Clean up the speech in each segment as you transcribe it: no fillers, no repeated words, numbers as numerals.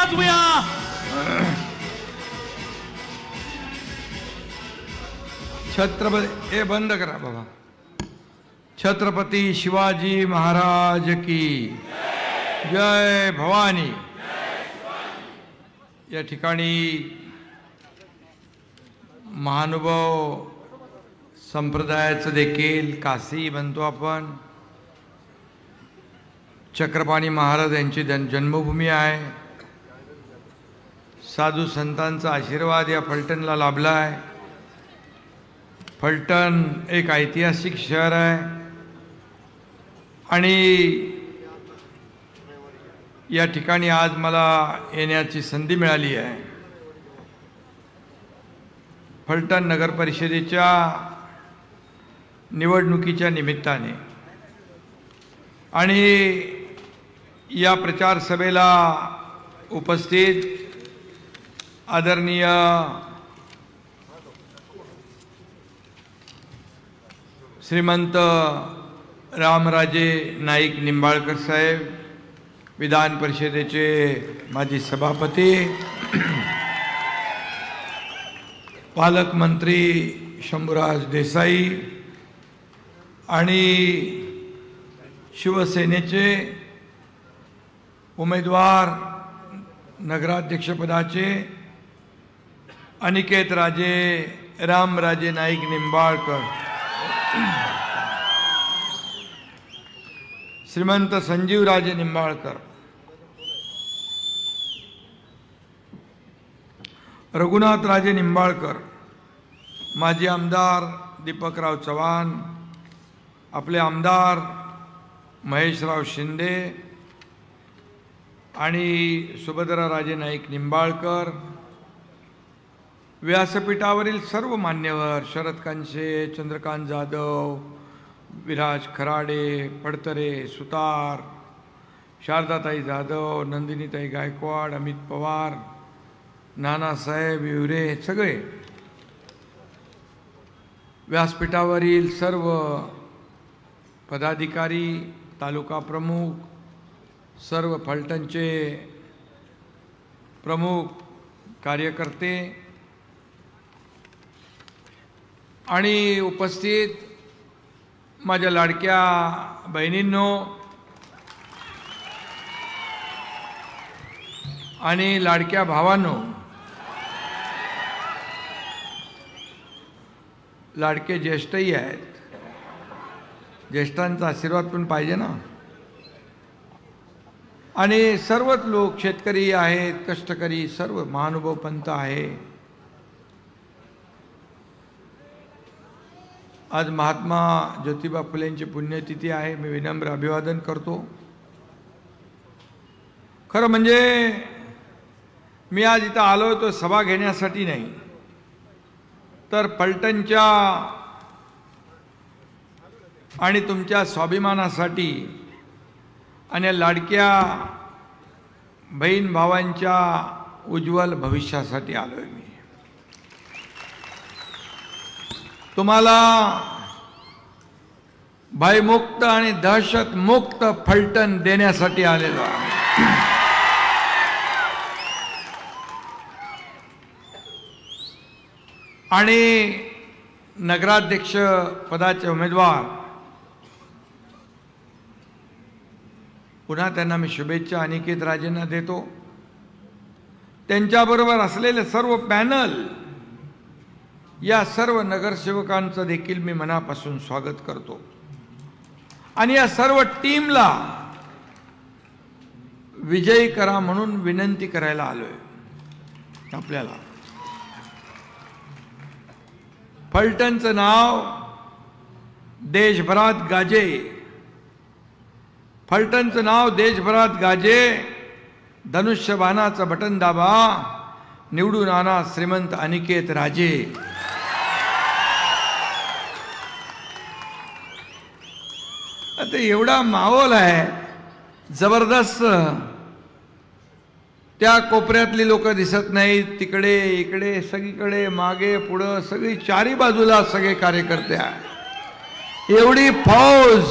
वाजवूया. छत्रपती हे बंद करा बाबा. छत्रपती शिवाजी महाराज की जय भवानी. या ठिकाणी महानुभाव संप्रदायाचं देखील काशी म्हणतो आपण, चक्रपाणी महाराज यांची जन्मभूमी आहे. साधू संतांचा आशीर्वाद या फलटणला लाभला आहे. फलटण एक ऐतिहासिक शहर आहे आणि या ठिकाणी आज मला येण्याची संधी मिळाली आहे. फलटण नगर परिषदेच्या निवडणुकीच्या निमित्ताने आणि या प्रचार सभेला उपस्थित आदरणीय श्रीमंत रामराजे नाईक निंबाळकर साहेब, विधान परिषदेचे माजी सभापती, पालकमंत्री शंभूराज देसाई आणि शिवसेनेचे उमेदवार नगराध्यक्षपदाचे अनिकेत राजे रामराजे नाईक निंबाळकर, श्रीमंत संजीवराजे निंबाळकर, रघुनाथ राजे निंबाळकर, माजी आमदार दीपकराव चव्हाण, आपले आमदार महेशराव शिंदे आणि सुभद्राराजे नाईक निंबाळकर, व्यासपीठावरील सर्व मान्यवर, शरद कांशे, चंद्रकांत जाधव, विराज खराडे, पडतरे सुतार, शारदाताई जाधव, नंदिनीताई गायकवाड, अमित पवार, नानासाहेब विवरे, सगळे व्यासपीठावरील सर्व पदाधिकारी, तालुका प्रमुख, सर्व फलटणचे प्रमुख कार्यकर्ते आणि उपस्थित माझ्या लाडक्या बहिणींनो आणि लाडक्या भावांनो, लाडके ज्येष्ठही आहेत, ज्येष्ठांचा आशीर्वाद पण पाहिजे ना. आणि सर्वच लोक, शेतकरी आहेत, कष्टकरी, सर्व महानुभाव पंथ आहे. आज महात्मा ज्योतिबा फुलेंची पुण्यतिथी आहे. मी विनम्र अभिवादन करतो. खरं म्हणजे मी आज इथं आलो तो सभा घेण्यासाठी नाही, तर फलटणच्या आणि तुमच्या स्वाभिमानासाठी आणि लाडक्या बहीण भावांच्या उज्ज्वल भविष्यासाठी आलोय. मी तुम्हाला भयमुक्त आणि दहशतमुक्त फलटण देण्यासाठी आलेलो आहे. आणि नगराध्यक्ष पदाचे उमेदवार पुन्हा त्यांना मी शुभेच्छा अनिकेत राजेंना देतो. त्यांच्याबरोबर असलेले सर्व पॅनल, या सर्व नगरसेवकांचं देखील मी मनापासून स्वागत करतो. आणि या सर्व टीमला विजयी करा म्हणून विनंती करायला आलोय. आपल्याला फलटणचं नाव देशभरात गाजे, फलटणचं नाव देशभरात गाजे. धनुष्यबाणाचं बटन दाबा, निवडून आणा श्रीमंत अनिकेत राजे. आता एवढा माहोल आहे जबरदस्त. त्या कोपऱ्यातली लोक दिसत नाहीत, तिकडे इकडे सगळीकडे मागे पुढं सगळी चारी बाजूला सगळे कार्यकर्ते आहेत. एवढी फौज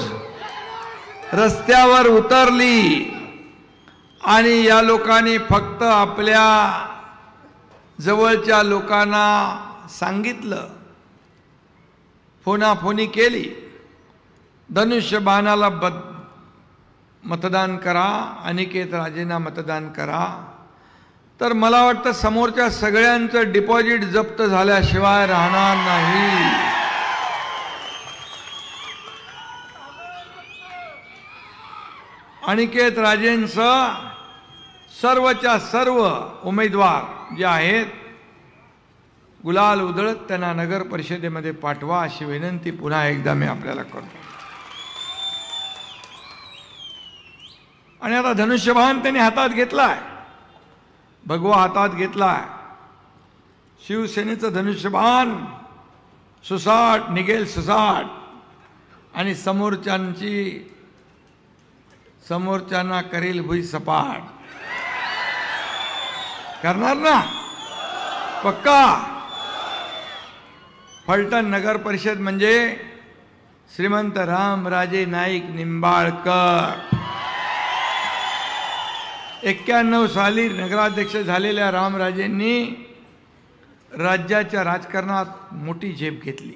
रस्त्यावर उतरली आणि या लोकांनी फक्त आपल्या जवळच्या लोकांना सांगितलं, फोनाफोनी केली, धनुष्यबाणाला मतदान करा, अनिकेत राजेंना मतदान करा, तर मला वाटतं समोरच्या सगळ्यांचं डिपॉझिट जप्त झाल्याशिवाय राहणार नाही. अनिकेत राजेंचं सर्वच्या सर्व उमेदवार जे आहेत गुलाल उधळत त्यांना नगर परिषदेमध्ये पाठवा अशी विनंती पुन्हा एकदा मी आपल्याला करतो. आणि आता धनुष्यबाण त्यांनी हातात घेतलाय, भगवा हातात घेतलाय. शिवसेनेचं धनुष्यबाण सुसाट निघेल सुसाट, आणि समोरच्यांना करेल भुई सपाट. करणार ना पक्का. फलटण नगर परिषद म्हणजे श्रीमंत रामराजे नाईक निंबाळकर. 91 साली नगराध्यक्ष झालेल्या रामराजेंनी राज्याच्या राजकारणात मोठी झेप घेतली.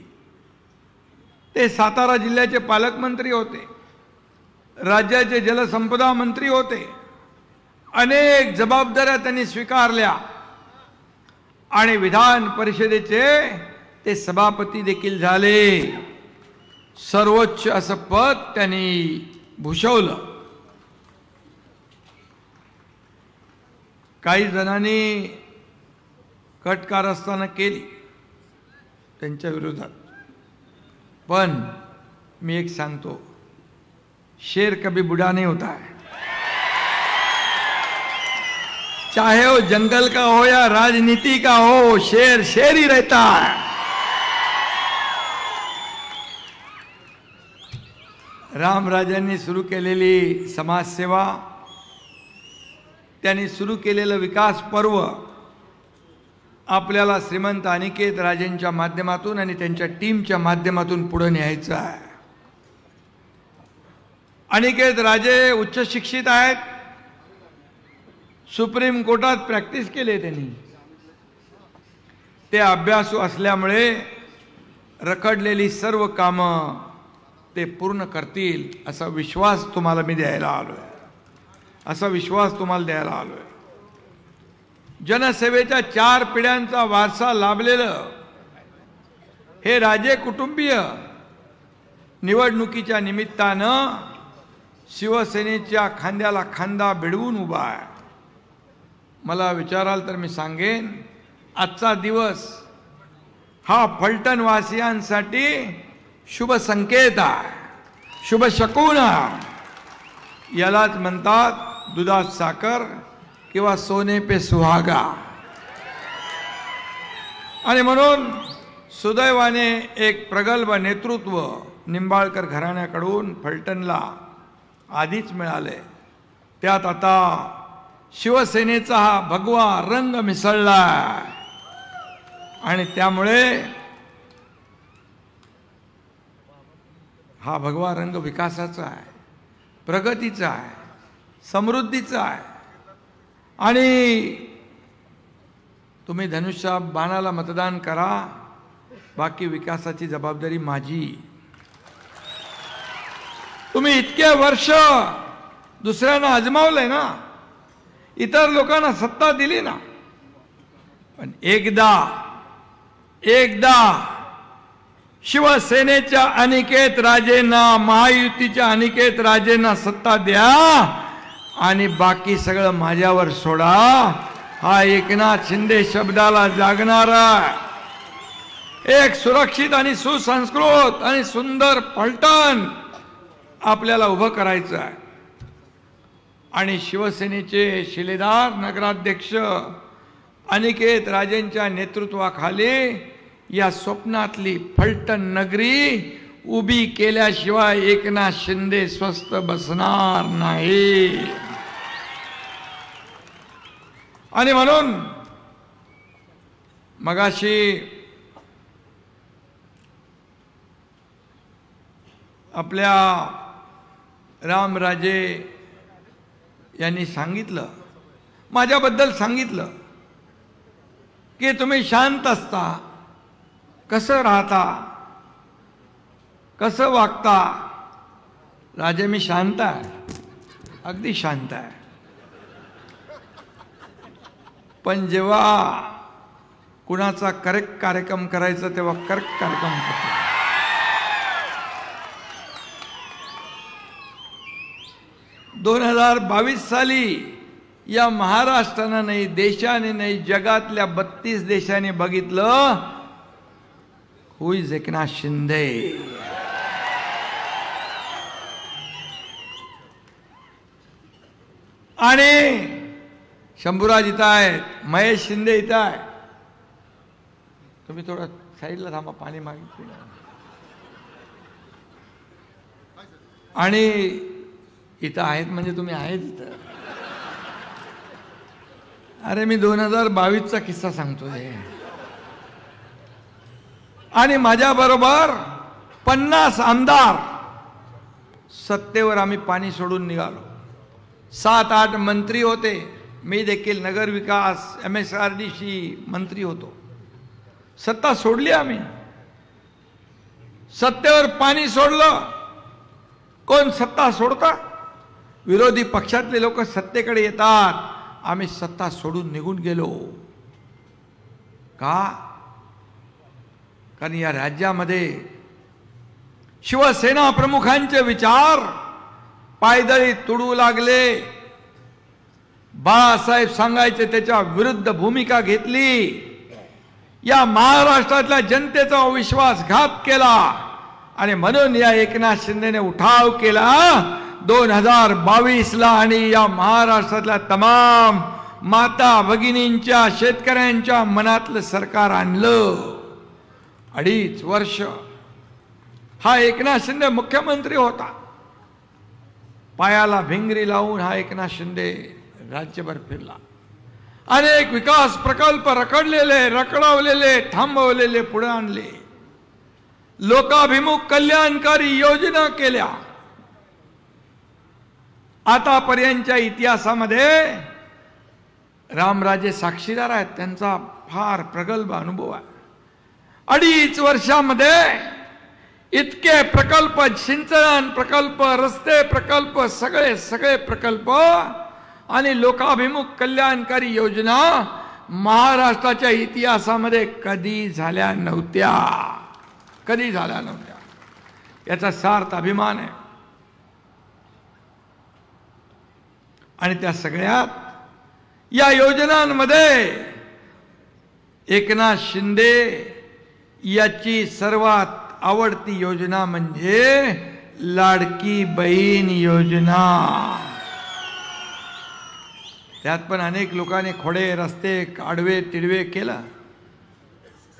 ते सातारा जिल्ह्याचे पालकमंत्री होते, राज्याचे जलसंपदा मंत्री होते, अनेक जबाबदाऱ्या त्यांनी स्वीकारल्या आणि विधान परिषदेचे ते सभापती देखील झाले. सर्वोच्च असं पद त्यांनी भूषवलं. काही जणांनी कटकारस्थानं केली त्यांच्या विरोधात, पण मी एक सांगतो, शेर कभी बुढ़ा नहीं होता है. चाहे वो जंगल का हो या राजनीति का हो, शेर शेर ही रहता है. रामराजांनी सुरू केलेली समाजसेवा, त्यांनी सुरू केलेलं विकास पर्व आपल्याला श्रीमंत अनिकेत राजेंच्या माध्यमातून आणि त्यांच्या टीमच्या माध्यमातून पुढे न्यायचं आहे. अनिकेत राजे उच्च शिक्षित आहेत, सुप्रीम कोर्टात प्रॅक्टिस केली त्यांनी. ते अभ्यासू असल्यामुळे रखडलेली सर्व कामं ते पूर्ण करतील असा विश्वास तुम्हाला मी द्यायला आलोय. जनसेवेच्या 4 पिढ्यांचा वारसा लाभलेलं हे राजे कुटुंबीय निवडणुकीच्या निमित्तानं शिवसेनेच्या खांद्याला खांदा भिडवून उभा आहे. मला विचाराल तर मी सांगेन, आजचा दिवस हा फलटण वासियांसाठी शुभ संकेत आहे, शुभ शकुन आहे. यालाच म्हणतात दुधात साखर किंवा सोने पे सुहागा. आणि म्हणून सुदैवाने एक प्रगल्भ नेतृत्व निंबाळकर घराण्याकडून फलटणला आधीच मिळाले. त्यात आता शिवसेनेचा हा भगवा रंग मिसळला आणि त्यामुळे हा भगवा रंग विकासाचा आहे, प्रगतीचा आहे, समृद्धीचा आहे. आणि तुम्ही धनुष्यबाणाला मतदान करा, बाकी विकासाची जबाबदारी माझी. तुम्ही इतके वर्ष दुसऱ्यांना आजमावलंय ना, इतर लोकांना सत्ता दिली ना, पण एकदा शिवसेनेच्या अनिकेत राजेंना, महायुतीच्या अनिकेत राजेंना सत्ता द्या आणि बाकी सगळं माझ्यावर सोडा. हा एकनाथ शिंदे शब्दाला जागणारा एक सुरक्षित आणि सुसंस्कृत आणि सुंदर फलटण आपल्याला उभं करायचं आहे. आणि शिवसेनेचे शिलेदार नगराध्यक्ष अनिकेत राजेंच्या नेतृत्वाखाली या स्वप्नातली फलटण नगरी उभी केल्याशिवाय एकनाथ शिंदे स्वस्थ बसणार नाही. आणि म्हणून मगाशी आपल्या रामराजे यांनी सांगितलं, माझ्याबद्दल सांगितलं की तुम्ही शांत असता, कसं राहता, कसं वागता. राजे मी शांत आहे, अगदी शांत आहे, पण जेव्हा कुणाचा करेक्ट कार्यक्रम करायचा तेव्हा करेक्ट कार्यक्रम करतो. साली या महाराष्ट्रानं नाही, देशाने नाही, जगातल्या 32 देशांनी बघितलं हु इज एकनाथ शिंदे. आणि शंभूराज इथं आहेत, महेश शिंदे इथं आहे. तुम्ही थोडं साईडला थांबा, पाणी मागितलं. आणि इथं आहेत म्हणजे तुम्ही आहेत इथं. अरे मी 2022चा किस्सा सांगतोय. आणि माझ्या बरोबर 50 आमदार सत्तेवर आम्ही पाणी सोडून निघालो. 7-8 मंत्री होते, मी देखील नगर विकास MSRDC मंत्री होतो. सत्ता सोडली आम्ही, सत्तेवर पाणी सोडलं. कोण सत्ता सोडता? विरोधी पक्षातले लोक सत्तेकडे येतात, आम्ही सत्ता सोडून निघून गेलो. का? कारण या राज्यामध्ये शिवसेना प्रमुखांचे विचार पायदळी तुडू लागले. बाळासाहेब सांगायचे त्याच्या विरुद्ध भूमिका घेतली. या महाराष्ट्रातल्या जनतेचा विश्वासघात केला आणि म्हणून या एकनाथ शिंदेने उठाव केला 2022ला. आणि या महाराष्ट्रातल्या तमाम माता भगिनींच्या, शेतकऱ्यांच्या मनातलं सरकार आणलं. 2.5 वर्ष हा एकनाथ शिंदे मुख्यमंत्री होता. पायाला भिंगरी लावून हा एकनाथ शिंदे राज्यभर फिरला. अनेक विकास प्रकल्प रखडलेले, रखडवलेले, थांबवलेले पुढे आणले. लोकाभिमुख कल्याणकारी योजना केल्या. आतापर्यंतच्या इतिहासामध्ये रामराजे साक्षीदार आहेत, त्यांचा फार प्रगल्भ अनुभव आहे. 2.5 वर्षामध्ये इतके प्रकल्प, सिंचन प्रकल्प, रस्ते प्रकल्प, सगळे प्रकल्प आणि लोकाभिमुख कल्याणकारी योजना महाराष्ट्राच्या इतिहासामध्ये कधी झाल्या नव्हत्या. याचा सार्थ अभिमान आहे. आणि त्या सगळ्यात या योजनांमध्ये एकनाथ शिंदे याची सर्वात आवडती योजना म्हणजे लाडकी बहीण योजना. त्यात पण अनेक लोकांनी खोडे, रस्ते, आडवे तिडवे केला,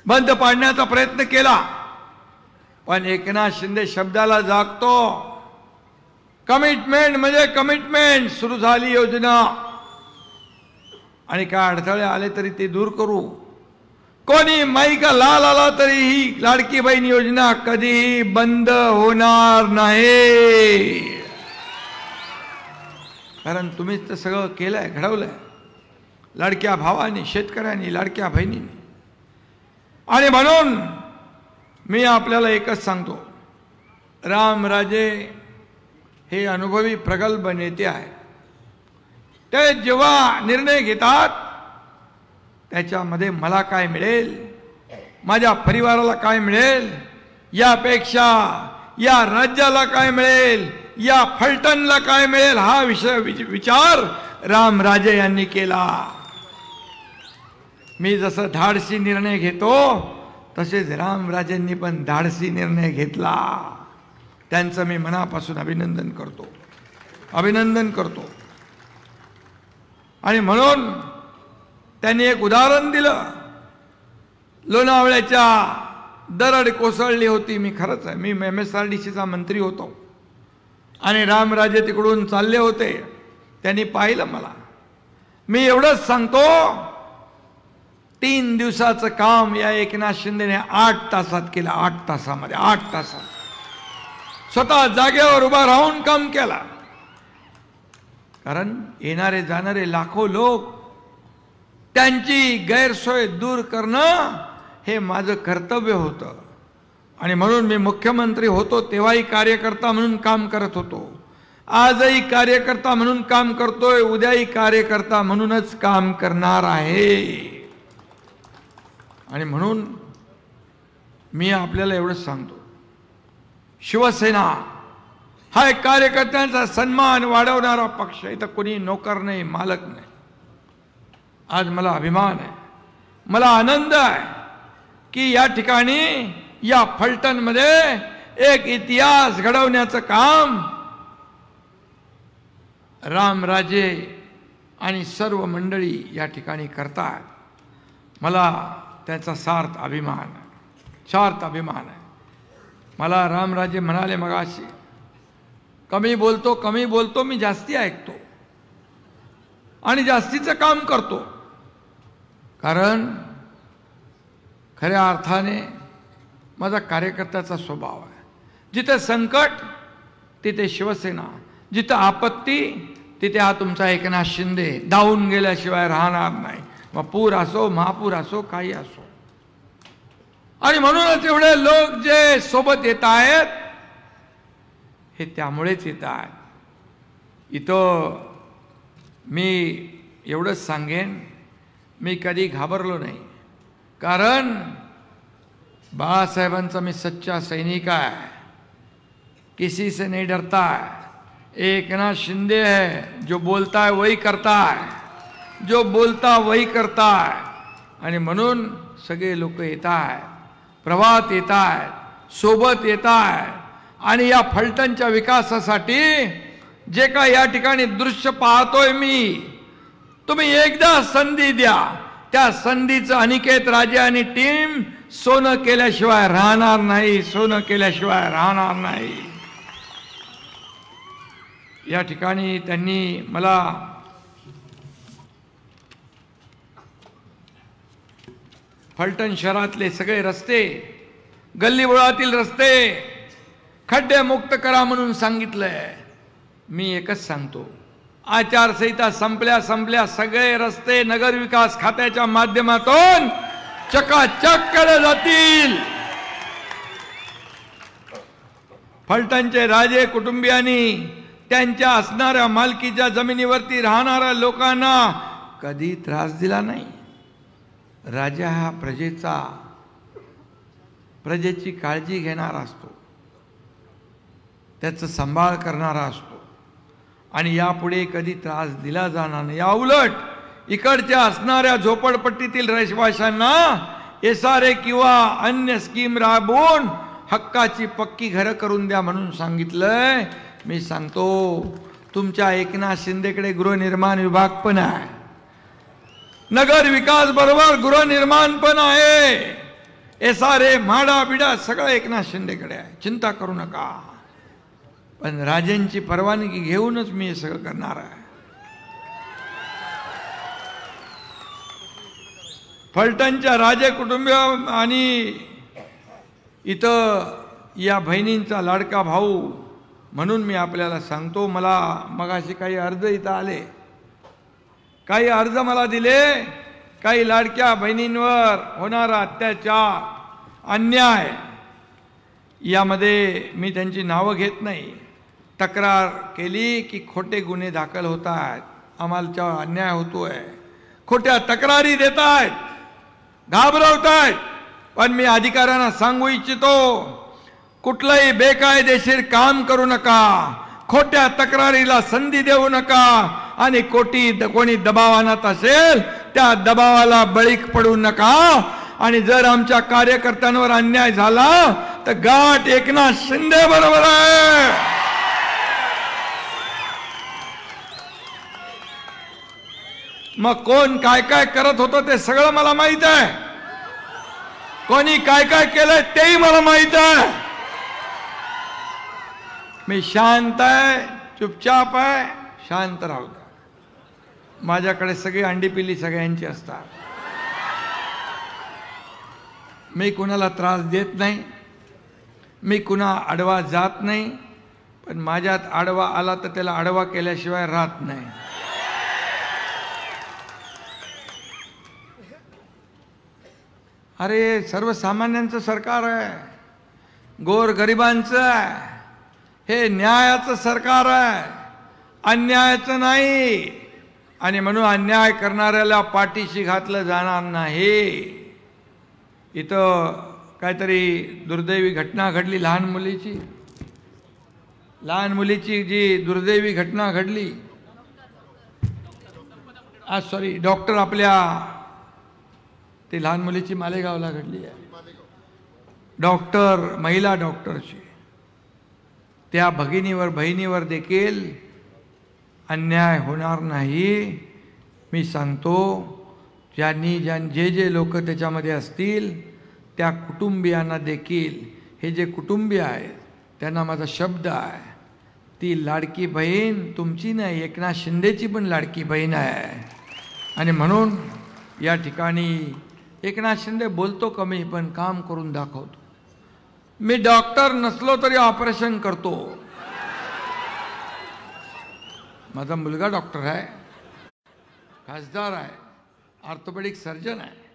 बंद पाडण्याचा प्रयत्न केला. पण एकनाथ शिंदे शब्दाला जागतो. कमिटमेंट म्हणजे कमिटमेंट. सुरू झाली योजना आणि काय अडथळे आले तरी ते दूर करू. कोणी माईका लाल आला तरी ही लाडकी बहीण योजना कधीही बंद होणार नाही. कारण तुम्हीच तर सगळं केलंय, घडवलंय लाडक्या भावानी, शेतकऱ्यांनी, लाडक्या बहिणींनी. आणि म्हणून मी आपल्याला एकच सांगतो, रामराजे हे अनुभवी प्रगल्भ नेते आहेत. ते जेव्हा निर्णय घेतात त्याच्यामध्ये मला काय मिळेल, माझ्या परिवाराला काय मिळेल, यापेक्षा या राज्याला काय मिळेल, या फलटणला काय मिळेल, हा विचार रामराजे यांनी केला. मी जसं धाडसी निर्णय घेतो तसेच रामराजेंनी पण धाडसी निर्णय घेतला. त्यांचं मी मनापासून अभिनंदन करतो. आणि म्हणून त्यांनी एक उदाहरण दिलं. लोणावळ्याच्या दरड कोसळली होती. मी खरंच आहे, मी MSRDCचा मंत्री होतो आणि रामराजे तिकडून चालले होते. त्यांनी पाहिलं मला. मी एवढंच सांगतो, 3 दिवसाचं काम या एकनाथ शिंदेने 8 तासात केलं. 8 तासामध्ये 8 तासात स्वतः जागेवर उभा राहून काम केला. कारण येणारे जाणारे लाखो लोक त्यांची गैरसोय दूर करणं हे माझं कर्तव्य होतं. आणि म्हणून मी मुख्यमंत्री होतो तेव्हाही कार्यकर्ता म्हणून काम करत होतो, आजही कार्यकर्ता म्हणून काम करतोय, उद्याही कार्यकर्ता म्हणूनच काम करणार आहे. आणि म्हणून मी आपल्याला एवढंच सांगतो, शिवसेना हा एक कार्यकर्त्यांचा सन्मान वाढवणारा पक्ष. इथं कोणी नोकर नाही, मालक नाही. आज मला अभिमान आहे, मला आनंद आहे की या ठिकाणी या फलटणमध्ये एक इतिहास घडवण्याचं काम रामराजे आणि सर्व मंडळी या ठिकाणी करतात. मला त्याचा सार्थ अभिमान आहे. मला रामराजे म्हणाले मगाशी, कमी बोलतो मी जास्ती ऐकतो आणि जास्तीचं काम करतो. कारण खऱ्या अर्थाने माझा कार्यकर्त्याचा स्वभाव आहे. जिथे संकट तिथे शिवसेना, जिथे आपत्ती तिथे हा तुमचा एकनाथ शिंदे धावून गेल्याशिवाय राहणार नाही. मग पूर असो, महापूर असो, काही असो. आणि म्हणूनच एवढे लोक जे सोबत येत आहेत हे त्यामुळेच येत आहेत. इथं मी एवढंच सांगेन, मी कधी घाबरलो नाही. कारण बाळासाहेबांचा मी सच्चा सैनिक आहे, किसी से नहीं डरता है. एकनाथ शिंदे है जो बोलता है वही करता है, जो बोलता वही करता है. आणि म्हणून सगळे लोक येत आहेत, प्रवाहात येत आहेत, सोबत येत आहेत. आणि या फलटणच्या विकासासाठी जे काय या ठिकाणी दृश्य पाहतोय मी, तुम्ही एकदा संधी द्या. त्या संधीचं अनिकेत राजे आणि टीम सोनं केल्याशिवाय राहणार नाही, सोनं केल्याशिवाय राहणार नाही. या ठिकाणी त्यांनी मला फलटण शहरातले सगळे रस्ते, गल्लीबोळातील रस्ते खड्डे मुक्त करा म्हणून सांगितलंय. मी एकच सांगतो, आचारसंहिता संपल्या सगळे रस्ते नगर विकास खात्याच्या माध्यमातून चकाचक केले जातील. फलटणचे राजे कुटुंबियांनी त्यांच्या असणाऱ्या मालकीच्या जमिनीवरती राहणाऱ्या लोकांना कधी त्रास दिला नाही. राजा हा प्रजेची काळजी घेणारा असतो, त्याचा सांभाळ करणारा असतो आणि यापुढे कधी त्रास दिला जाणार नाही. या उलट इकडच्या असणाऱ्या झोपडपट्टीतील रहिवाशांना SRA किंवा अन्य स्कीम राबवून हक्काची पक्की घरं करून द्या म्हणून सांगितलंय. मी सांगतो, तुमच्या एकनाथ शिंदेकडे गृहनिर्माण विभाग पण आहे, नगर विकास बरोबर गृहनिर्माण पण आहे, SRA म्हाडा बिडा सगळं एकनाथ शिंदेकडे आहे, चिंता करू नका. पण राजेंची परवानगी घेऊनच मी हे सगळं करणार आहे. फलटणच्या राजे कुटुंबीय आणि इथं या बहिणींचा लाडका भाऊ म्हणून मी आपल्याला सांगतो, मला मगाशी काही अर्ज इथं आले, काही अर्ज मला दिले, काही लाडक्या बहिणींवर होणारा अत्याचार, अन्याय, यामध्ये मी त्यांची नावं घेत नाही. तक्रार केली की खोटे गुन्हे दाखल होत आहेत, आम्हाला अन्याय होतोय, खोट्या तक्रारी देत आहेत, घाबरवत आहेत. पण मी अधिकाऱ्यांना सांगू इच्छितो, कुठलंही बेकायदेशीर काम करू नका, खोट्या तक्रारीला संधी देऊ नका आणि कोणी दबाव आणत असेल त्या दबावाला बळी पडू नका. आणि जर आमच्या कार्यकर्त्यांवर अन्याय झाला तर गाठ एकनाथ शिंदे बरोबर आहे. मग कोण काय काय करत होतं ते सगळं मला माहित आहे, कोणी काय काय केलंय तेही मला माहित आहे. मी शांत आहे, चुपचाप आहे, शांत राहू द्या. माझ्याकडे सगळी अंडीपिल्ली सगळ्यांची असतात, मी कुणाला त्रास देत नाही, मी कुणा आडवा जात नाही. पण माझ्यात आडवा आला तर त्याला आडवा केल्याशिवाय राहत नाही. अरे सर्वसामान्यांचं सरकार आहे, गोरगरिबांचं आहे, हे न्यायाचं सरकार आहे, अन्यायाचं नाही. आणि म्हणून अन्याय करणाऱ्याला पाठीशी घातलं जाणार नाही. इथं काहीतरी दुर्दैवी घटना घडली, लहान मुलीची जी दुर्दैवी घटना घडली. सॉरी, डॉक्टर आपल्या ती लहान मुलीची मालेगावला घडली आहे. डॉक्टर, महिला डॉक्टरची, त्या बहिणीवर देखील अन्याय होणार नाही. मी सांगतो, जे लोक त्याच्यामध्ये असतील त्या कुटुंबियांना देखील, हे जे कुटुंबीय आहेत त्यांना माझा शब्द आहे, ती लाडकी बहीण तुमची नाही, एकनाथ शिंदेची पण लाडकी बहीण आहे. आणि म्हणून या ठिकाणी एकनाथ शिंदे बोलतो कमी पण काम करून दाखवतो. मी डॉक्टर नसलो तरी ऑपरेशन करतो. माझा मुलगा डॉक्टर आहे, खासदार आहे, ऑर्थोपेडिक सर्जन आहे,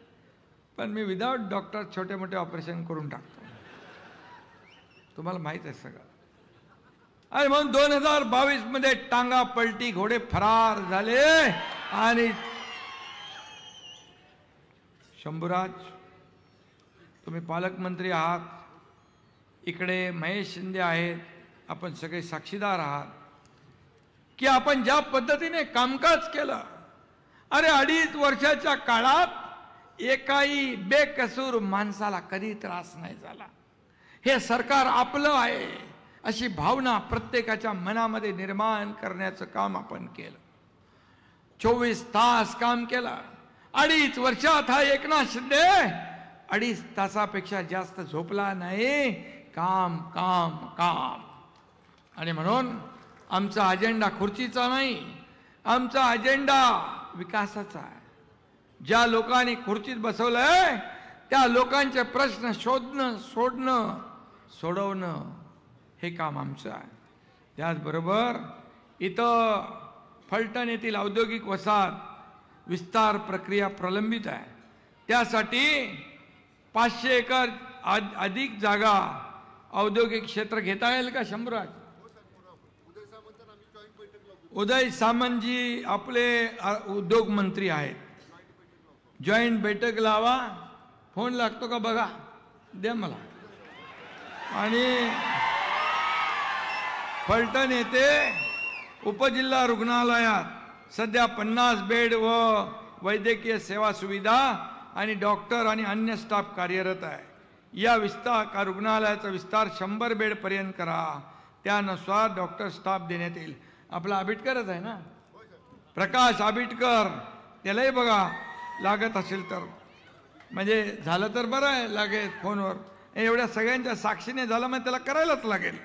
पण मी विदाउट डॉक्टर छोटे मोठे ऑपरेशन करून टाकतो. तुम्हाला माहित आहे सगळं. आणि म्हणून 2022 मध्ये टांगा पलटी, घोडे फरार झाले. आणि शंभूराज, तुम्ही पालकमंत्री आहात, इकडे महेश शिंदे आहेत, आपण सगळे साक्षीदार आहात की आपण ज्या पद्धतीने कामकाज केलं. अरे 2.5 वर्षाच्या काळात एकाही बेकसूर माणसाला कधी त्रास नाही झाला. हे सरकार आपलं आहे अशी भावना प्रत्येकाच्या मनामध्ये निर्माण करण्याचं काम आपण केलं. 24 तास काम केलं. 2.5 वर्षात हा एकनाथ शिंदे 2.5 तासापेक्षा जास्त झोपला नाही. काम काम काम. आणि म्हणून आमचा अजेंडा खुर्चीचा नाही, आमचा अजेंडा विकासाचा आहे. ज्या लोकांनी खुर्चीत बसवलंय त्या लोकांचे प्रश्न शोधणं, सोडवणं हे काम आमचं आहे. त्याचबरोबर इथं फलटण येथील औद्योगिक वसाहत विस्तार प्रक्रिया प्रलंबित आहे. त्यासाठी 500 एकर अधिक जागा औद्योगिक क्षेत्र घेता येईल का शंभराज? उदय सामंतजी आपले उद्योग मंत्री आहेत. जॉईंट बैठक लावा. फोन लागतो का बघा, द्या मला. आणि फलटण येथे उपजिल्हा रुग्णालयात सध्या 50 बेड व वैद्यकीय सेवा सुविधा आणि डॉक्टर आणि अन्य स्टाफ कार्यरत आहे. या रुग्णालयाचा विस्तार 100 बेड पर्यंत करा. त्यानुसार डॉक्टर स्टाफ देण्यात येईल. आपला आबिटकरच आहे ना, प्रकाश आबिटकर, त्यालाही बघा लागत असेल तर. म्हणजे झालं तर बरं आहे, लागेल फोनवर. एवढ्या सगळ्यांच्या साक्षीने झालं मग त्याला करायलाच लागेल.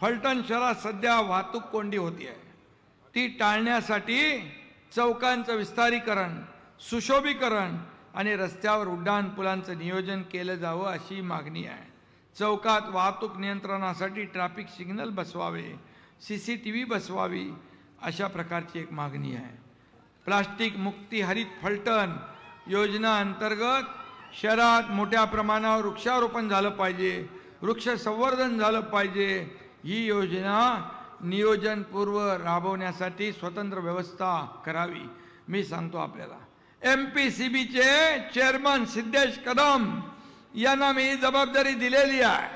फलटण शहरात सध्या वाहतूक कोंडी होती आहे. ती टाळण्यासाठी चौकांचं विस्तारीकरण, सुशोभीकरण आणि रस्त्यावर उड्डाणपुलांचं नियोजन केलं जावं अशी मागणी आहे. चौकात वाहतूक नियंत्रणासाठी ट्रॅफिक सिग्नल बसवावे, CCTV बसवावी अशा प्रकारची एक मागणी आहे. प्लास्टिक मुक्ती हरित फलटण योजना अंतर्गत शहरात मोठ्या प्रमाणावर वृक्षारोपण झालं पाहिजे, वृक्ष संवर्धन झालं पाहिजे. ही योजना नियोजनपूर्व राबवण्यासाठी स्वतंत्र व्यवस्था करावी. मी सांगतो आपल्याला, MPCBचे चेअरमन सिद्धेश कदम यांना मी जबाबदारी दिलेली आहे.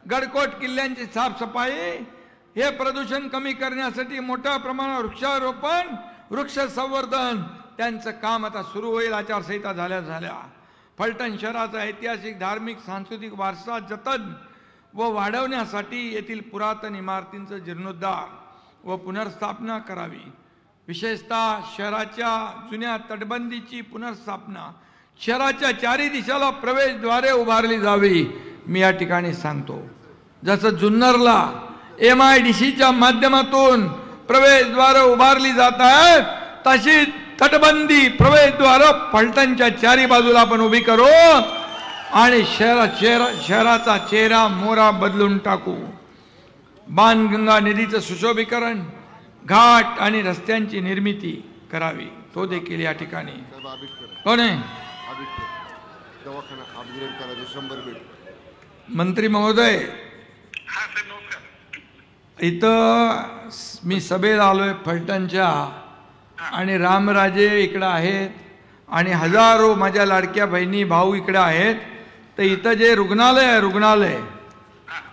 गडकोट किल्ल्यांची साफसफाई, हे प्रदूषण कमी करण्यासाठी मोठ्या प्रमाणावर वृक्षारोपण, वृक्ष संवर्धन त्यांचं काम आता सुरू होईल. आचारसंहिता झाल्या. फलटण शहराचा ऐतिहासिक, धार्मिक, सांस्कृतिक वारसा जतन व वाढवण्यासाठी येथील पुरातन इमारतींचं जीर्णोद्धार व पुनर्स्थापना करावी. विशेषतः शहराच्या जुन्या तटबंदीची पुनर्स्थापना, शहराच्या 4 दिशाला प्रवेशद्वारे उभारली जावी. मी या ठिकाणी सांगतो, जसं जुन्नरला MIDCच्या माध्यमातून प्रवेशद्वारे उभारली जात आहेत, तशी तटबंदी प्रवेशद्वार फलटणच्या 4 बाजूला आपण उभी करू. आणि शहराचा चेहरा मोहरा बदलून टाकू. बाणगंगा नदीचं सुशोभीकरण, घाट आणि रस्त्यांची निर्मिती करावी. तो देखील या ठिकाणी कोण आहे? मंत्री महोदय, इथं मी सभेला आलोय फलटणच्या, आणि रामराजे इकडं आहेत आणि हजारो माझ्या लाडक्या बहिणी भाऊ इकडे आहेत. तर इथं जे रुग्णालय आहे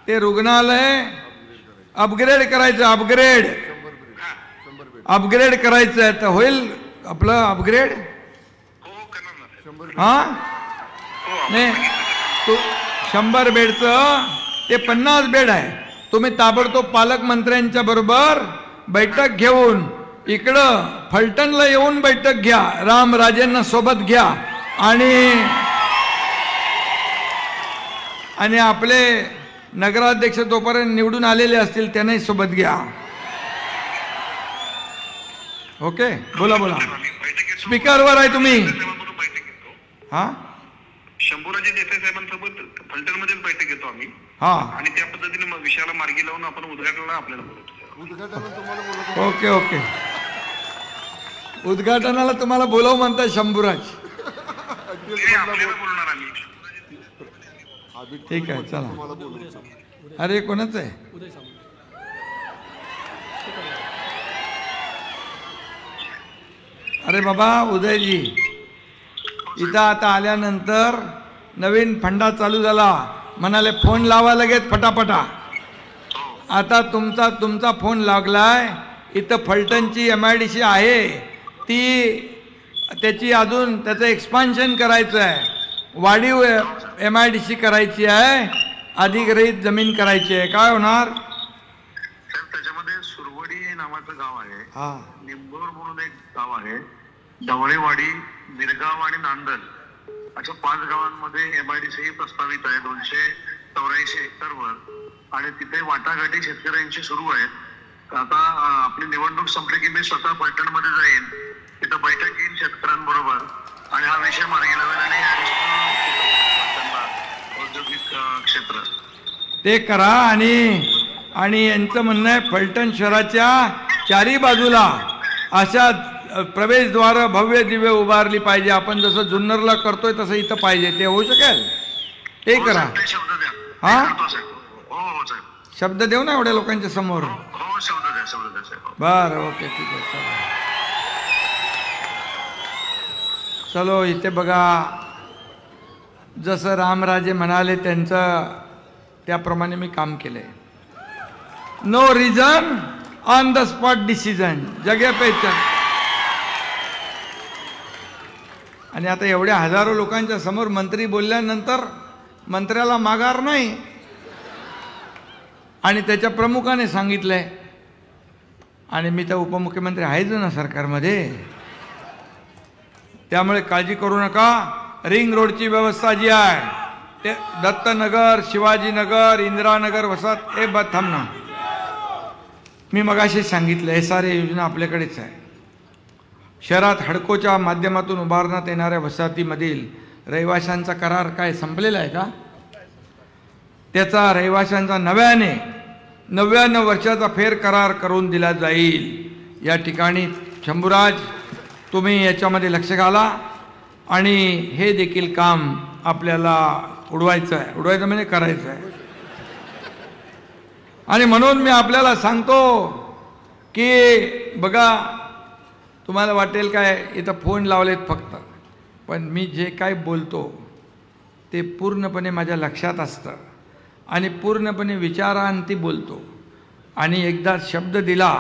ते रुग्णालय अपग्रेड करायचं, अपग्रेड करायचं आहे. तर होईल आपलं अपग्रेड? हा नाही, 100 बेडचं ते 50 बेड आहे. तुम्ही ताबडतोब पालकमंत्र्यांच्या बरोबर बैठक घेऊन इकडं फलटणला येऊन बैठक घ्या, रामराजेंना सोबत घ्या आणि आपले नगराध्यक्ष तोपर्यंत निवडून आलेले असतील त्यांनाही सोबत घ्या. ओके, बोला बोला. स्पीकरवर आहे तुम्ही. हा, शंभूराजे देसाई साहेबांसोबत फलटणमध्येच बैठक घेतो आम्ही. हा, आणि त्या पद्धतीने विषयाला मार्गी लावून आपण उद्घाटनाला आपल्याला बोलवतो. Okay okay. उद्घाटनाला तुम्हाला बोलव म्हणताय शंभूराज. आपल्याला बोलणार आम्ही. ठीक आहे, चला. अरे कोणाच आहे? अरे बाबा उदयजी, इथं आता आल्यानंतर नवीन फंडा चालू झाला, म्हणाले फोन लावा लगेच फटाफटा. आता तुमचा फोन लागलाय. इथं फलटणची MIDC आहे, त्याची अजून त्याचं एक्सपान्शन करायचं आहे, वाढीव MIDC करायची आहे, अधिग्रहित जमीन करायची आहे. काय होणार? त्याच्यामध्ये सुरवडी नावाचं गाव आहे, हा, निंबोर म्हणून एक गाव आहे, ढवळेवाडी, मिरगाव आणि नांदल अशा 5 गावांमध्ये MIDC प्रस्तावित आहे 284 एकरवर. आणि तिथे वाटाघाटी शेतकऱ्यांची सुरू आहेत. आता आपली निवडणूक संपली की मी स्वतः फलटणमध्ये जाईन, तिथं बैठक घेईन शेतकऱ्यांबरोबर आणि हा विषय मार्गी लावेल आणि औद्योगिक क्षेत्र ते करा. आणि यांचं म्हणणं आहे फलटण शहराच्या 4ही बाजूला अशा प्रवेशद्वार भव्य दिव्य उभारली पाहिजे. आपण जसं जुन्नरला करतोय तसं इथं पाहिजे. ते होऊ शकेल? ते करा. हा, शब्द देऊ ना एवढ्या लोकांच्या समोर. बरं, ओके, ठीक आहे. चलो इथे बघा, जसं रामराजे म्हणाले त्यांचं त्याप्रमाणे मी काम केलंय. No reason on the spot decision, जगे पेचन. आणि आता एवढ्या हजारो लोकांच्या समोर मंत्री बोलल्यानंतर मंत्र्याला माघार नाही. आणि त्याच्या प्रमुखाने सांगितलंय, आणि मी तर उपमुख्यमंत्री आहेच ना सरकारमध्ये, त्यामुळे काळजी करू नका. रिंग रोडची व्यवस्था जी आहे ते दत्तनगर, शिवाजीनगर, इंदिरानगर वसाहत हे थांब ना. मी मगाशी सांगितलं SRA योजना आपल्याकडेच आहे. शहरात हडकोच्या माध्यमातून उभारण्यात येणाऱ्या वसाहतीमधील रहिवाशांचा करार काय संपलेला आहे का? त्याचा रहिवाशांचा 99 वर्षाचा फेर करार करून दिला जाईल. या ठिकाणी शंभूराज तुम्ही याच्यामध्ये लक्ष घाला आणि हे देखील काम आपल्याला उडवायचं म्हणजे करायचं आहे. आणि म्हणून मी आपल्याला सांगतो की बघा, तुम्हाला वाटेल काय इथं फोन लावलेत फक्त, पण मी जे काय बोलतो ते पूर्णपणे माझ्या लक्षात असतं आणि पूर्णपणे विचारांती बोलतो. आणि एकदा शब्द दिला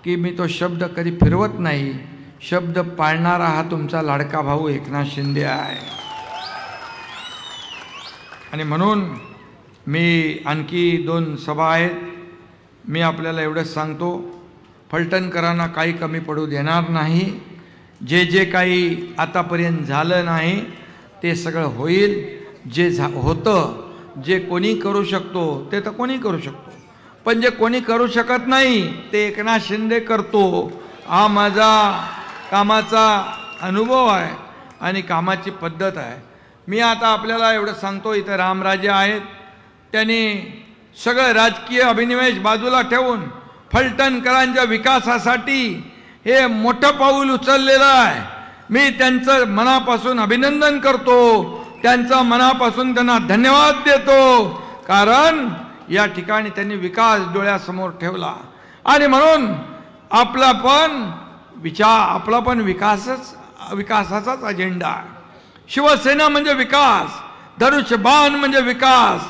की मी तो शब्द कधी फिरवत नाही. शब्द पाळणारा हा तुमचा लाडका भाऊ एकनाथ शिंदे आहे. आणि म्हणून मी आणखी 2 सभा आहेत. मी आपल्याला एवढंच सांगतो, फलटणकरांना काही कमी पडू देणार नाही. जे काही आतापर्यंत झालं नाही ते सगळं होईल. जे होतं, जे कोणी करू शकतो ते तर कोणी करू शकतो, पण जे कोणी करू शकत नाही ते एकनाथ शिंदे करतो. हा माझा कामाचा अनुभव आहे आणि कामाची पद्धत आहे. मी आता आपल्याला एवढं सांगतो, इथं रामराजे आहेत, त्यांनी सगळं राजकीय अभिनिवेश बाजूला ठेवून फलटणकरांच्या विकासासाठी हे मोठं पाऊल उचललेलं आहे. मी त्यांचं मनापासून अभिनंदन करतो, त्यांचा मनापासून त्यांना धन्यवाद देतो, कारण या ठिकाणी त्यांनी विकास डोळ्यासमोर ठेवला. आणि म्हणून आपला पण विकासाचाच अजेंडा आहे. शिवसेना म्हणजे विकास, धनुष्यबाण म्हणजे विकास,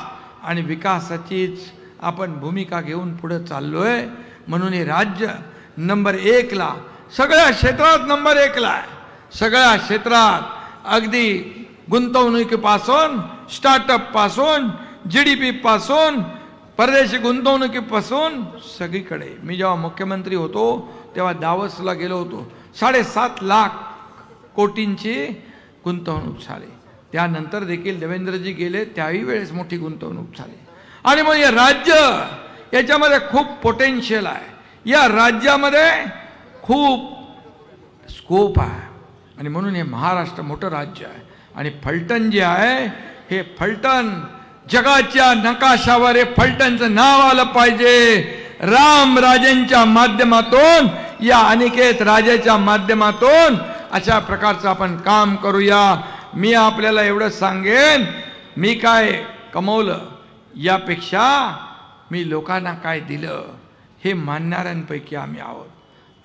आणि विकासाचीच आपण भूमिका घेऊन पुढे चाललोय. म्हणून हे राज्य नंबर 1 ला, सगळ्या क्षेत्रात नंबर 1 ला आहे. सगळ्या क्षेत्रात, अगदी गुंतवणुकीपासून, स्टार्टअप पासून, GDP पासून, परदेशी गुंतवणुकीपासून सगळीकडे. मी जेव्हा मुख्यमंत्री होतो तेव्हा दावसला गेलो होतो, 7.5 लाख कोटींची गुंतवणूक झाली. त्यानंतर देखील देवेंद्रजी गेले, त्याही वेळेस मोठी गुंतवणूक झाली. आणि मग हे राज्य, याच्यामध्ये खूप पोटेन्शियल आहे, या राज्यामध्ये खूप स्कोप आहे. आणि म्हणून हे महाराष्ट्र मोठं राज्य आहे. आणि फलटण जे आहे, हे फलटण जगाच्या नकाशावर हे फलटणचं नाव आलं पाहिजे. रामराजेंच्या माध्यमातून, या अनिकेत राजाच्या माध्यमातून अशा प्रकारचं आपण काम करूया. मी आपल्याला एवढं सांगेन, मी काय कमवलं यापेक्षा मी लोकांना काय दिलं हे मानणाऱ्यांपैकी आम्ही आहोत.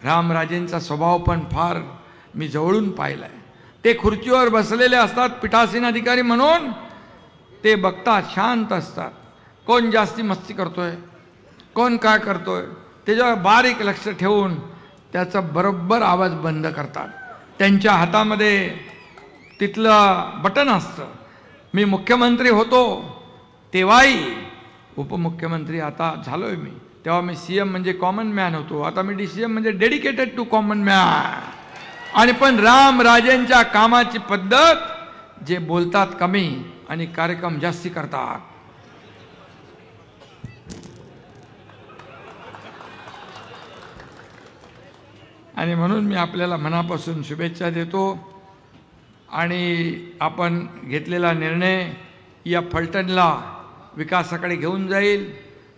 रामराजेंचा स्वभाव पण फार मी जवळून पाहिलाय. ते खुर्चीवर बसलेले असतात पीठासीन अधिकारी म्हणून, ते बघतात, शांत असतात. कोण जास्ती मस्ती करतोय, कोण काय करतोय, त्याच्यावर बारीक लक्ष ठेवून त्याचा बरोबर आवाज बंद करतात. त्यांच्या हातामध्ये तिथलं बटन असतं. मी मुख्यमंत्री होतो तेव्हाही, उपमुख्यमंत्री आता झालोय मी, तेव्हा मी CM म्हणजे कॉमन मॅन होतो, आता मी DCM म्हणजे डेडिकेटेड टू कॉमन मॅन. आणि पण रामराजेंच्या कामाची पद्धत, जे बोलतात कमी आणि कार्यक्रम जास्ती करतात. आणि म्हणून मी आपल्याला मनापासून शुभेच्छा देतो. आणि आपण घेतलेला निर्णय या फलटणला विकासाकडे घेऊन जाईल.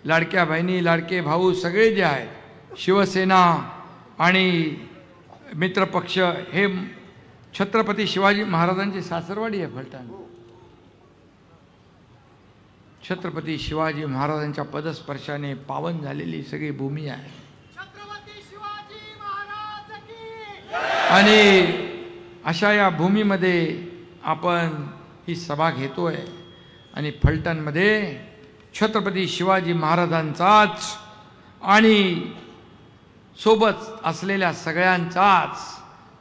लाडक्या बहिणी, लाडके भाऊ सगळे जे आहेत, शिवसेना आणि मित्रपक्ष, हे छत्रपती शिवाजी महाराजांची सासरवाडी आहे फलटण. छत्रपती शिवाजी महाराजांच्या पदस्पर्शाने पावन झालेली सगळी भूमी आहे. आणि अशा या भूमीमध्ये आपण ही सभा घेतोय. आणि फलटणमध्ये छत्रपती शिवाजी महाराजांचाच आणि सोबत असलेल्या सगळ्यांचाच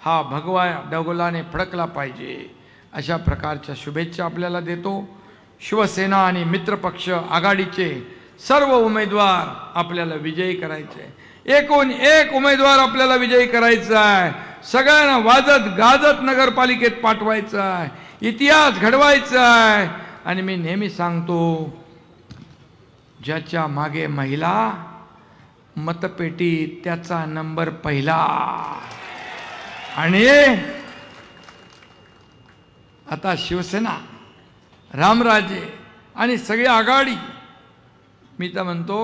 हा भगवा डगोलाने फडकला पाहिजे, अशा प्रकारच्या शुभेच्छा आपल्याला देतो. शिवसेना आणि मित्रपक्ष आघाडीचे सर्व उमेदवार आपल्याला विजयी करायचे. एकूण एक उमेदवार आपल्याला विजयी करायचा आहे. सगळ्यांना वाजत गाजत नगरपालिकेत पाठवायचं आहे, इतिहास घडवायचा आहे. आणि मी नेहमी सांगतो, ज्याच्या मागे महिला, मतपेटी त्याचा नंबर पहिला. आणि आता शिवसेना, रामराजे आणि सगळी आघाडी, मी तर म्हणतो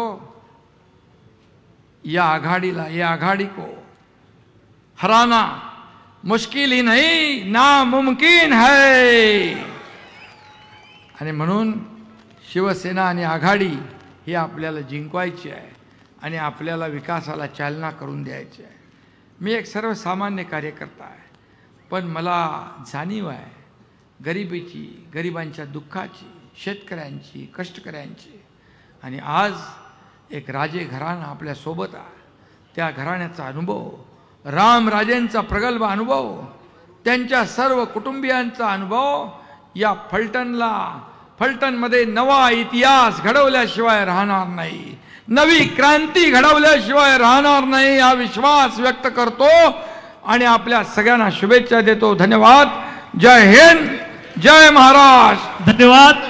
या आघाडीला, या आघाडी को हराना मुश्किल ही नहीं, नामुमकिन है. आणि म्हणून शिवसेना आणि आघाडी ही आपल्याला जिंकवायची आहे आणि आपल्याला विकासाला चालना करून द्यायची आहे. मी एक सर्वसामान्य कार्यकर्ता आहे, पण मला जाणीव आहे गरिबीची, गरिबांच्या दुःखाची, शेतकऱ्यांची, कष्टकऱ्यांची. आणि आज एक राजे घराणं आपल्यासोबत आहे. त्या घराण्याचा अनुभव, रामराजेंचा प्रगल्भ अनुभव, त्यांच्या सर्व कुटुंबियांचा अनुभव या फलटणमध्ये नवा इतिहास घडवल्याशिवाय राहणार नाही, नवी क्रांती घडवल्याशिवाय राहणार नाही, हा विश्वास व्यक्त करतो आणि आपल्या सगळ्यांना शुभेच्छा देतो. धन्यवाद. जय हिंद, जय महाराष्ट्र. धन्यवाद.